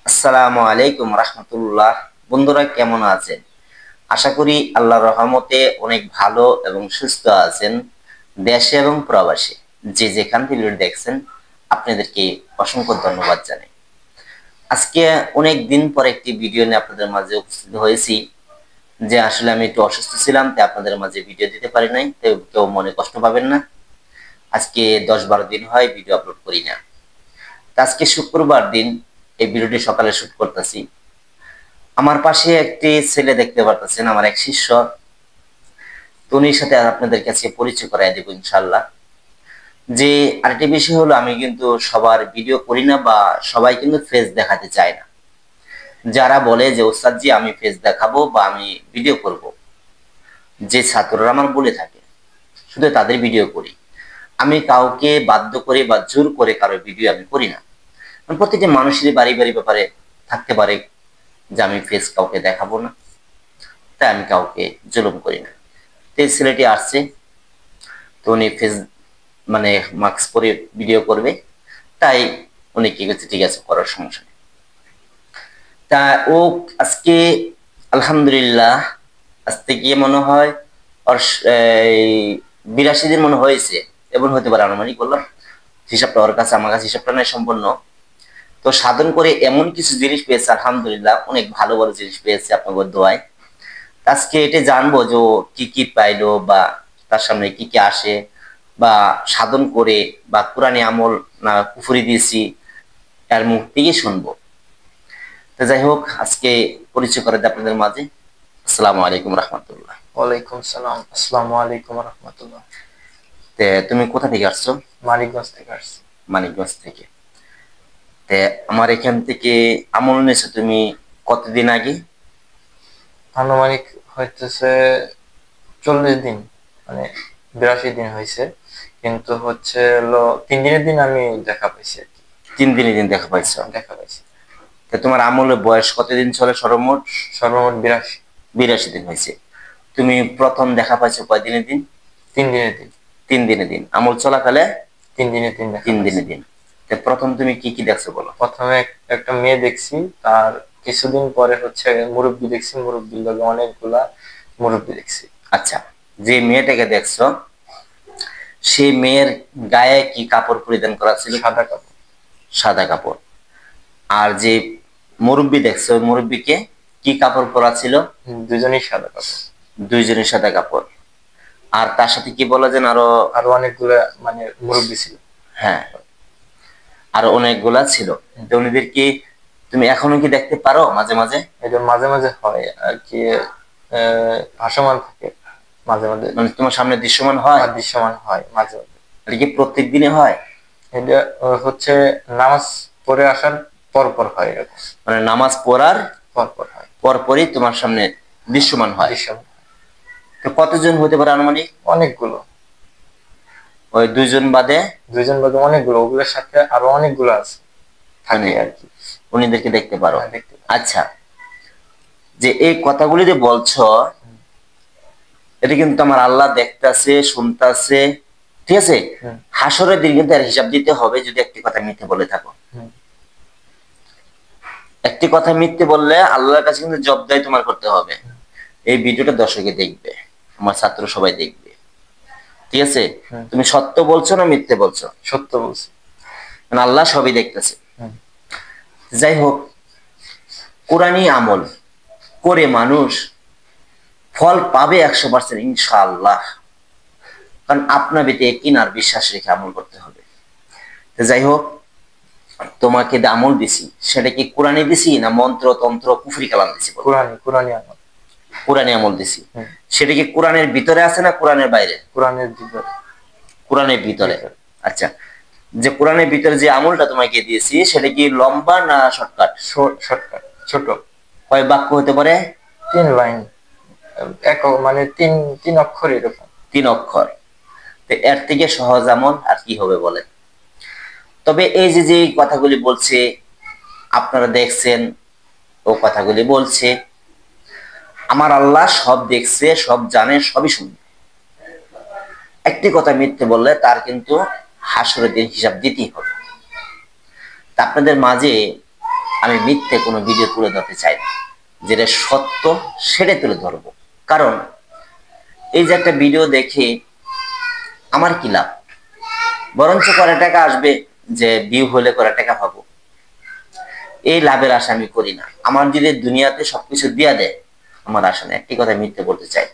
আসসালামু আলাইকুম রাহমাতুল্লাহ। বন্ধুরা কেমন আছেন? আশা করি আল্লাহর রহমতে অনেক ভালো এবং সুস্থ আছেন। দেশে এবং প্রবাসে যে যেখান থেকে ভিডিও দেখছেন আপনাদেরকে অসংখ্য ধন্যবাদ জানাই। আজকে অনেক দিন পর একটি ভিডিও নিয়ে আপনাদের মাঝে উপস্থিত হয়েছি। যে আসলে আমি একটু অসুস্থ ছিলাম, তাই আপনাদের মাঝে ভিডিও দিতে পারি নাই, কেউ মনে কষ্ট পাবেন না। আজকে 10-12 দিন হয় ভিডিও আপলোড করি না। আজকে শুক্রবার দিন এই ভিডিওটি সকালে শুট করতেছি। আমার পাশে একটি ছেলে দেখতে পারতেছেন, আমার এক শিষ্য। তো উনির সাথে আপনাদের কাছে পরিচয় করাই দেব ইনশাল্লাহ। যে আরেকটি বিষয় হলো, আমি কিন্তু সবার ভিডিও করি না বা সবাই কিন্তু ফেস দেখাতে চায় না। যারা বলে যে ওস্তাদ জি আমি ফেস দেখাবো বা আমি ভিডিও করব, যে ছাত্ররা আমার বলে থাকে, শুধু তাদের ভিডিও করি। আমি কাউকে বাধ্য করে বা জোর করে কারো ভিডিও আমি করি না। প্রত্যেকটি মানুষেরই বাড়ি বাড়ি ব্যাপারে থাকতে পারে যে আমি ফেস কাউকে দেখাবো না, তাই আমি কাউকে জুলুম করি না। তো এই ছেলেটি আসছে, তো উনি ফেস মানে মাস্ক পরে ভিডিও করবে, তাই উনি কি করছে, ঠিক আছে করার সমস্যা নেই। তা ও আজকে আলহামদুলিল্লাহ আজ থেকে মনে হয় ওর 82 দিন মনে হয়েছে, এবং হতে পারে আনুমানিক বললাম। হিসাবটা ওর কাছে, আমার কাছে হিসাবটা নেই সম্পূর্ণ। তো সাধন করে এমন কিছু জিনিস পেয়েছে আলহামদুলিল্লাহ, অনেক ভালো ভালো জিনিস পেয়েছে আপনাদের দোয়ায়। আজকে এটা জানবো যে ও কি কি পাইলো বা তার সামনে কি কি আসে, বা সাধন করে বা কোরআনে আমল না কুফরি দিয়েছি, তার মুখ থেকে শুনবো। তো যাই হোক, আজকে পরিচয় করে দেয় আপনাদের মাঝে। আসসালামু আলাইকুম রহমতুল্লাহ। ওয়ালাইকুম সালাম। আসসালামু আলাইকুম রহমতুল্লাহ। তুমি কোথা থেকে আসছো? মানিকগঞ্জ থেকে আসছি। মানিকগঞ্জ থেকে। আমার এখান থেকে আমল নিয়েছো তুমি কতদিন আগে? আনুমানিক হইতেছে 40 দিন, মানে 82 দিন হয়েছে, কিন্তু হচ্ছে হলো 3 দিনের দিন আমি দেখা পাইছি আর কি। 3 দিনের দিন দেখা পাইছো? দেখা পাইছি। তোমার আমলের বয়স কতদিন চলে সর্বমোট? সর্বমোট 82। 82 দিন হয়েছে। তুমি প্রথম দেখা পাইছো কয় দিনের দিন? 3 দিনের দিন। 3 দিনের দিন আমল চলাকালে? 3 দিনের দিন দেখা 3 দিনের পাইছি। দিন। প্রথম তুমি কি কি দেখছো বলো। প্রথমে একটা মেয়ে দেখছি, তার কিছুদিন পরে হচ্ছে মুরব্বি দেখছি, মুরব্বির লগে অনেকগুলা মুরব্বি দেখছি। আচ্ছা, যে মেয়েটাকে দেখছো সেই মেয়ের গায়ে কি কাপড় পরিধান করা ছিল? সাদা কাপড়। সাদা কাপড়। আর যে মুরব্বি দেখছো ওই মুরব্বিকে কি কাপড় পরা ছিল? দুজনেই সাদা কাপড়। দুইজনের সাদা কাপড়। আর তার সাথে কি বলা যেন আরো আরো অনেকগুলা মানে মুরব্বি ছিল। হ্যাঁ, আরো অনেকগুলা ছিল। তো উনিদের কি তুমি এখনো কি দেখতে পারো মাঝে মাঝে? এটা মাঝে মাঝে হয় আর কি, ভাসমান থাকে মাঝে মাঝে। মানে তোমার সামনে দৃশ্যমান হয়? দৃশ্যমান হয় মাঝে মাঝে। এটা কি প্রত্যেক দিনে হয়? এটা হচ্ছে নামাজ পড়ে আসার পর পর হয় এরকম। মানে নামাজ পড়ার পর পর হয়, পরপরই তোমার সামনে দৃশ্যমান হয়? দৃশ্যমান। তো কতজন হতে পারে আনুমানিক? অনেকগুলো। ওই দুইজন বাদে? দুইজন বাদে অনেকগুলো, ওগুলোর সাথে আরো অনেকগুলো আছে, থাকে মানে আর কি। উনিদেরকে দেখতে পারো? হ্যাঁ, দেখতে পাই। আচ্ছা, যে এই কথাগুলি যে বলছো, এটা কিন্তু আমার আল্লাহ দেখতেছে, শুনতেছে, ঠিক আছে? হাসরের দিন কিন্তু এর হিসাব দিতে হবে যদি একটি কথা মিথ্যে বলে থাকো। একটি কথা মিথ্যে বললে আল্লাহর কাছে কিন্তু জবাবদাহি তোমার করতে হবে। এই ভিডিওটা দর্শকে দেখবে, আমার ছাত্র সবাই দেখবে, ঠিক আছে? তুমি সত্য বলছো না মিথ্যে বলছো? সত্য বলছি। মানে আল্লাহ সবই দেখতেছে। যাই হোক, কোরআনী আমল করে মানুষ ফল পাবে 100% ইনশাআল্লাহ। কারণ আপনার বেতে কিনার বিশ্বাস রেখে আমল করতে হবে। তো যাই হোক, তোমাকে যে আমল দিছি সেটা কি কোরআনে দিছি না মন্ত্র তন্ত্র কুফরি কালাম দিছি? কোরআনি, কোরআনি আমল। কোরআনে আমল দিছি। সেটা কি কোরআনের ভিতরে আছে না কোরআনের বাইরে? কোরআনের ভিতরে। কোরআনের ভিতরে। আচ্ছা, যে কোরআনের ভিতরে যে আমলটা তোমাকে দিয়েছি সেটা কি লম্বা না শর্টকাট? শর্টকাট, ছোট। কয় বাক্য হতে পারে? 3 লাইন, এক মানে তিন তিন অক্ষর এরকম। 3 অক্ষর। তো এর থেকে সহজ আমল আর কি হবে বলে? তবে এই যে যে কথাগুলি বলছে আপনারা দেখছেন, ও কথাগুলি বলছে, আমার আল্লাহ সব দেখছে, সব জানে, সবই শুনবে। একটি কথা মিথ্যে বললে তার কিন্তু হাসরের দিন হিসাব দিতেই হবে। তা আপনাদের মাঝে আমি মিথ্যে কোনো ভিডিও তুলে ধরতে চাই না, যেটা সত্য সেটা তুলে ধরবো। কারণ এই যে একটা ভিডিও দেখে আমার কি লাভ? বরঞ্চ কয়টা টাকা আসবে, যে ভিউ হলে কয়টা টাকা পাবো, এই লাভের আশা আমি করি না। আমার যদি দুনিয়াতে সবকিছু দিয়া দেয়, আমার আশা নেই। একটি কথা মিথ্যে বলতে চাই,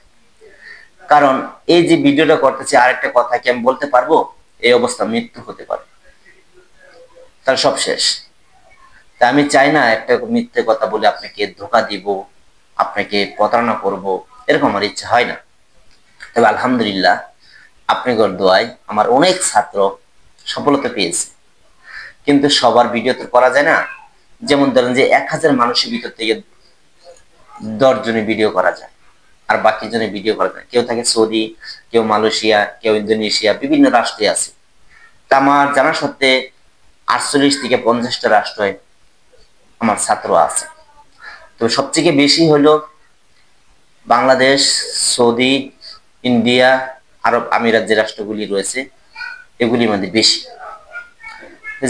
কারণ এই যে ভিডিওটা করতেছি, আরেকটা কথা কি আমি বলতে পারবো? এই অবস্থা মৃত্যু হতে পারে, তার সব শেষ। তা আমি চাই না একটা মিথ্যে কথা বলে আপনাকে ধোকা দিব, আপনাকে প্রতারণা করব, এরকম আমার ইচ্ছা হয় না। তবে আলহামদুলিল্লাহ আপনাদের দোয়ায় আমার অনেক ছাত্র সফলতা পেয়েছে। কিন্তু সবার ভিডিও তো করা যায় না। যেমন ধরেন যে 1000 মানুষের ভিতর থেকে 10 জনের ভিডিও করা যায়, আর বাকি জনের ভিডিও করা যায়। কেউ থাকে সৌদি, কেউ মালয়েশিয়া, কেউ ইন্দোনেশিয়া, বিভিন্ন রাষ্ট্রে আছে। তা আমার জানা সত্ত্বে 48 থেকে 50টা রাষ্ট্রে আমার ছাত্র আছে। তো সবথেকে বেশি হলো বাংলাদেশ, সৌদি, ইন্ডিয়া, আরব আমিরাত যে রাষ্ট্রগুলি রয়েছে, এগুলির মধ্যে বেশি।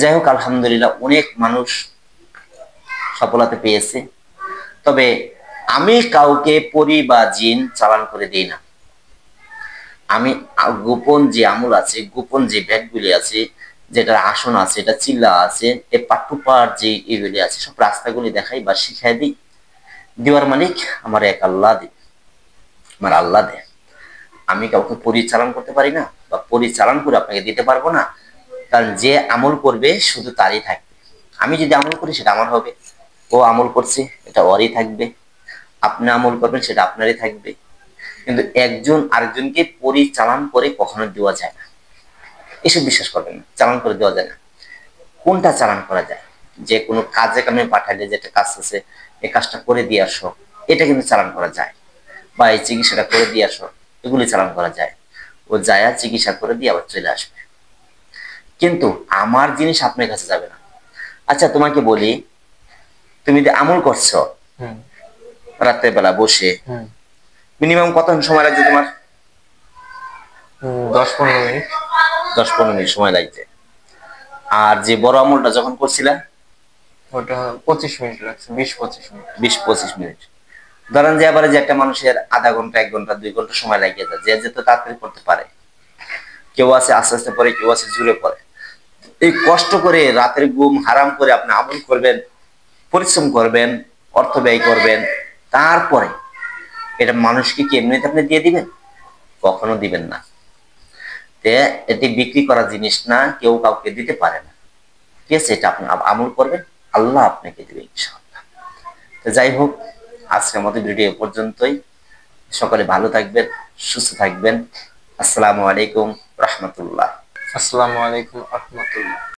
যাই হোক, আলহামদুলিল্লাহ অনেক মানুষ সফলতা পেয়েছে। তবে আমি কাউকে পরি বা জিন চালান করে দিই না। আমি গোপন যে আমল আছে, গোপন যে ব্যাগগুলি আছে, যেটার আসন আছে, এটা চিল্লা আছে, এ পাট্টুপার যে এগুলি আছে, সব রাস্তাগুলি দেখাই বা শিখাই দিই। দেওয়ার মালিক আমার এক আল্লাহ দিই, আমার আল্লাহ দেয়। আমি কাউকে পরিচালন করতে পারি না, বা পরিচালন করে আপনাকে দিতে পারবো না। কারণ যে আমল করবে শুধু তারই থাকবে। আমি যদি আমল করি সেটা আমার হবে, ও আমল করছে এটা ওরই থাকবে, আপনি আমল করবেন সেটা আপনারই থাকবে। কিন্তু একজন আরেকজনকে পরিচালন করে কখনো দেওয়া যায় না, এসব বিশ্বাস করবেন না। চালান করে দেওয়া যায় না। কোনটা চালান করা যায়? যে কোনো কাজে কামে পাঠাইলে, যেটা কাজ আছে এই কাজটা করে দিয়ে আসো, এটা কিন্তু চালান করা যায়। বা এই চিকিৎসাটা করে দিয়ে আসো, এগুলি চালান করা যায়। ও যায় চিকিৎসা করে দিয়ে আবার চলে আসবে। কিন্তু আমার জিনিস আপনার কাছে যাবে না। আচ্ছা তোমাকে বলি, তুমি যে আমল করছো হুম রাত্রের বেলা বসে, হুম মিনিমাম কত সময় লাগছে তোমার? 10-15 মিনিট। 10-15 মিনিট সময় লাগছে। আর যে বড় আমলটা যখন করছিলা, ওটা 25 মিনিট লাগছে, 20-25 মিনিট। 20-25 মিনিট। ধরেন যে আবার যে একটা মানুষের আধা ঘন্টা, 1 ঘন্টা, 2 ঘন্টা সময় লাগিয়ে যায়, যে যেত তাড়াতাড়ি করতে পারে। কেউ আছে আস্তে আস্তে পরে, কেউ আছে জুড়ে পড়ে। এই কষ্ট করে রাতের ঘুম হারাম করে আপনি আমল করবেন, পরিশ্রম করবেন, অর্থ ব্যয় করবেন, তারপরে এটা মানুষকে কি এমনিতে আপনি দিয়ে দিবেন? কখনো দিবেন না। তে এটি বিক্রি করা জিনিস না, কেউ কাউকে দিতে পারে না। ঠিক আছে? এটা আপনি আমল করবেন, আল্লাহ আপনাকে দিবে ইনশাআল্লাহ। তো যাই হোক, আজকের মতো ভিডিও এ পর্যন্তই। সকলে ভালো থাকবেন, সুস্থ থাকবেন। আসসালামু আলাইকুম রাহমাতুল্লাহ। আসসালামু আলাইকুম রহমতুল্লাহ।